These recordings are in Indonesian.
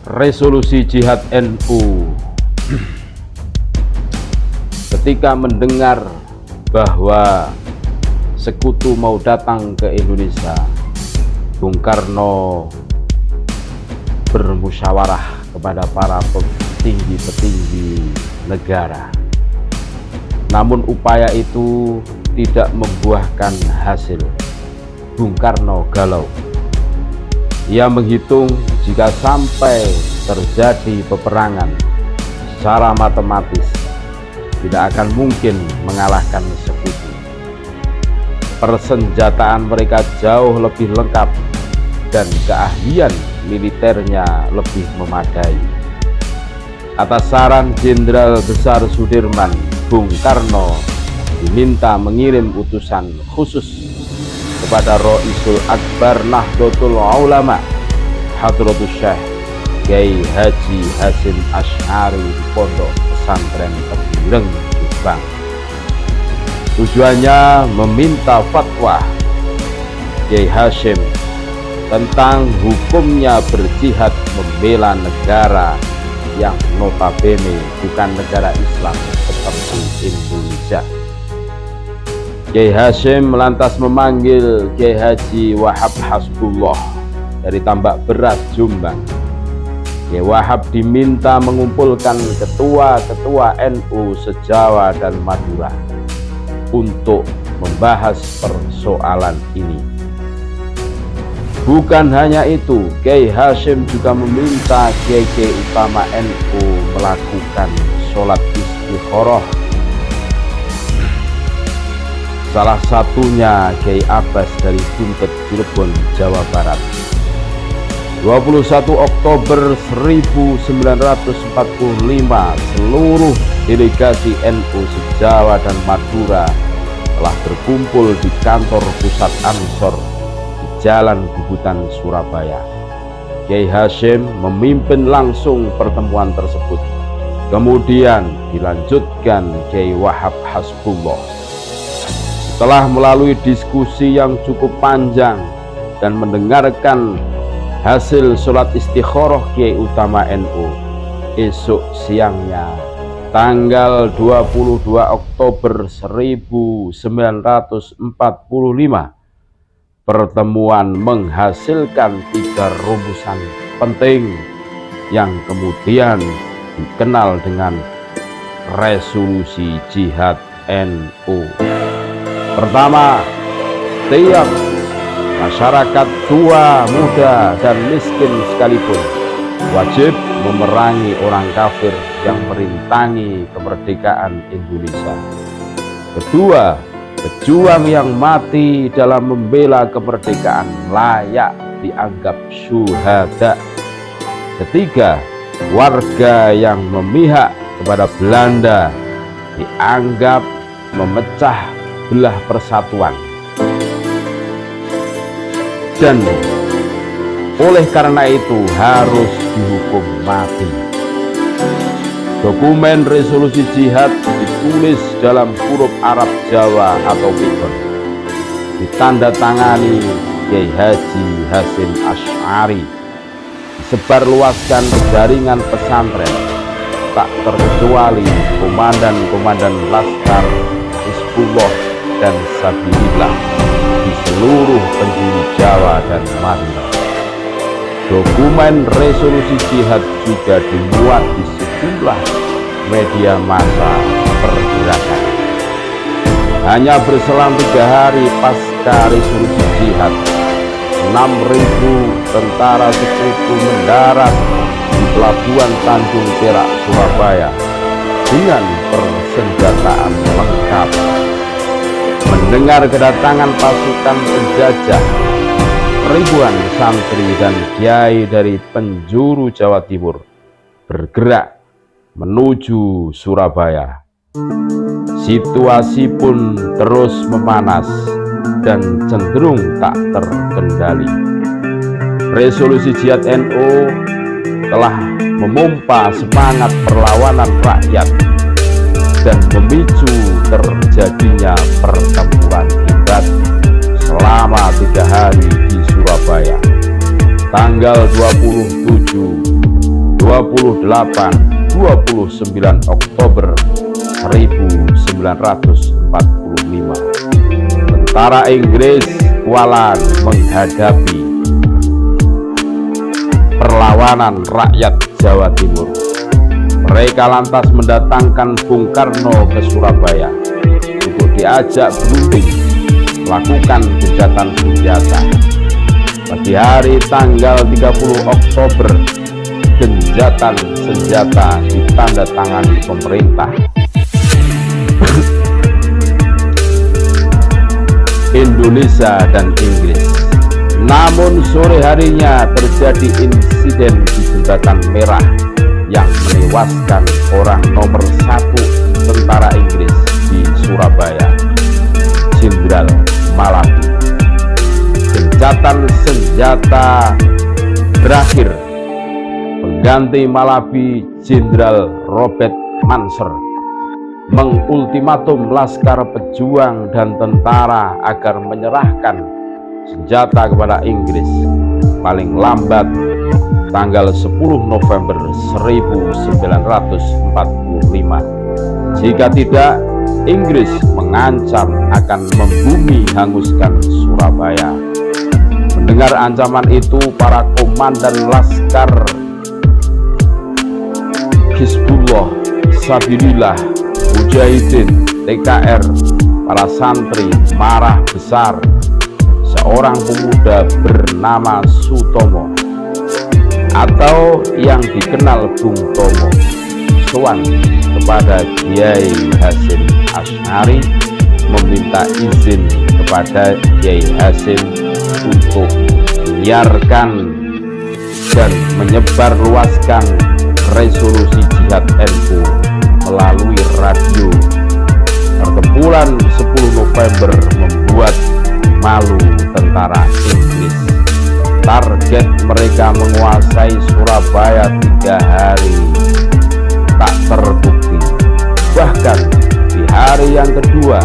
Resolusi Jihad NU ketika mendengar bahwa sekutu mau datang ke Indonesia, Bung Karno bermusyawarah kepada para petinggi-petinggi negara. Namun upaya itu tidak membuahkan hasil. Bung Karno galau. Ia menghitung jika sampai terjadi peperangan secara matematis tidak akan mungkin mengalahkan sekutu. Persenjataan mereka jauh lebih lengkap dan keahlian militernya lebih memadai. Atas saran Jenderal Besar Sudirman, Bung Karno diminta mengirim utusan khusus kepada Roisul Akbar Nahdlatul Ulama Hadratus Syekh Kiai Haji Hasyim Asy'ari di Pondok Pesantren Tebireng, Jombang. Tujuannya meminta fatwa Kiai Hasyim tentang hukumnya berjihad membela negara yang notabene bukan negara Islam seperti Indonesia. Kiai Hasyim lantas memanggil Kiai Haji Wahab Hasbullah dari Tambak Beras, Jombang. Kiai Wahab diminta mengumpulkan ketua-ketua NU se-Jawa dan Madura untuk membahas persoalan ini. Bukan hanya itu, Kiai Hasyim juga meminta kiai-kiai utama NU melakukan sholat istikharah. Salah satunya Kiai Abbas dari Buntet, Cirebon, Jawa Barat. 21 Oktober 1945, seluruh delegasi NU se-Jawa dan Madura telah berkumpul di kantor pusat Ansor di Jalan Bubutan, Surabaya. Kiai Hasyim memimpin langsung pertemuan tersebut. Kemudian dilanjutkan Kiai Wahab Hasbullah. Setelah melalui diskusi yang cukup panjang dan mendengarkan hasil sholat istikharah Kiai utama NU, esok siangnya tanggal 22 Oktober 1945, pertemuan menghasilkan 3 rumusan penting yang kemudian dikenal dengan Resolusi Jihad NU. Pertama, tiap masyarakat tua, muda, dan miskin sekalipun wajib memerangi orang kafir yang merintangi kemerdekaan Indonesia. Kedua, pejuang yang mati dalam membela kemerdekaan layak dianggap syuhada. Ketiga, warga yang memihak kepada Belanda dianggap memecah belah persatuan, dan oleh karena itu harus dihukum mati. Dokumen resolusi jihad ditulis dalam huruf Arab Jawa atau Pikon, ditandatangani Kiai Haji Hasyim Asy'ari, disebarluaskan ke jaringan pesantren tak terkecuali komandan-komandan Laskar, Hizbullah, dan Sabilillah di seluruh penjuru Jawa dan Madura. Dokumen resolusi jihad juga dimuat di sejumlah media massa pergerakan. Hanya berselang 3 hari pasca resolusi jihad, 6.000 tentara sekutu mendarat di Pelabuhan Tanjung Perak, Surabaya dengan persenjataan lengkap. Mendengar kedatangan pasukan penjajah, ribuan santri dan kiai dari penjuru Jawa Timur bergerak menuju Surabaya. Situasi pun terus memanas dan cenderung tak terkendali. Resolusi Jihad NU telah memompa semangat perlawanan rakyat dan memicu terjadinya pertempuran hebat selama 3 hari di Surabaya, tanggal 27 28-29 Oktober 1945. Tentara Inggris kualan menghadapi perlawanan rakyat Jawa Timur. Mereka lantas mendatangkan Bung Karno ke Surabaya untuk diajak berunding melakukan gencatan senjata. Pagi hari tanggal 30 Oktober, gencatan senjata ditandatangani pemerintah Indonesia dan Inggris. Namun sore harinya terjadi insiden di Jembatan Merah yang menewaskan orang nomor 1 tentara Inggris di Surabaya, Jenderal Malabi. Gencatan senjata berakhir. Pengganti Malabi, Jenderal Robert Mansur, mengultimatum Laskar Pejuang dan tentara agar menyerahkan senjata kepada Inggris paling lambat tanggal 10 November 1945. Jika tidak, Inggris mengancam akan membumi hanguskan Surabaya. Mendengar ancaman itu, para komandan Laskar Hizbullah, Sabilillah, Mujahidin, TKR, para santri marah besar. Seorang pemuda bernama Sutomo atau yang dikenal Bung Tomo sowan kepada Kiai Hasyim Asy'ari, meminta izin kepada Kiai Hasyim untuk menyiarkan dan menyebarluaskan resolusi jihad NU melalui radio. Pertempuran 10 November membuat malu tentara Inggris. Target mereka menguasai Surabaya 3 hari tak terbukti. Bahkan di hari yang kedua,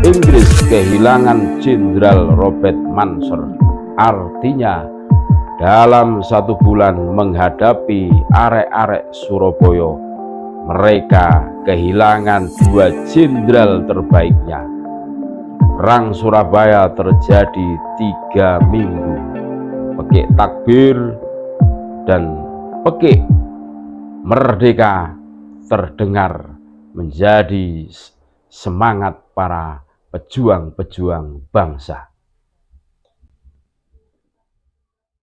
Inggris kehilangan Jenderal Robert Mansur. Artinya dalam 1 bulan menghadapi arek-arek Surabaya, mereka kehilangan 2 jenderal terbaiknya. Perang Surabaya terjadi 3 minggu. Pekik takbir dan pekik merdeka terdengar menjadi semangat para pejuang-pejuang bangsa.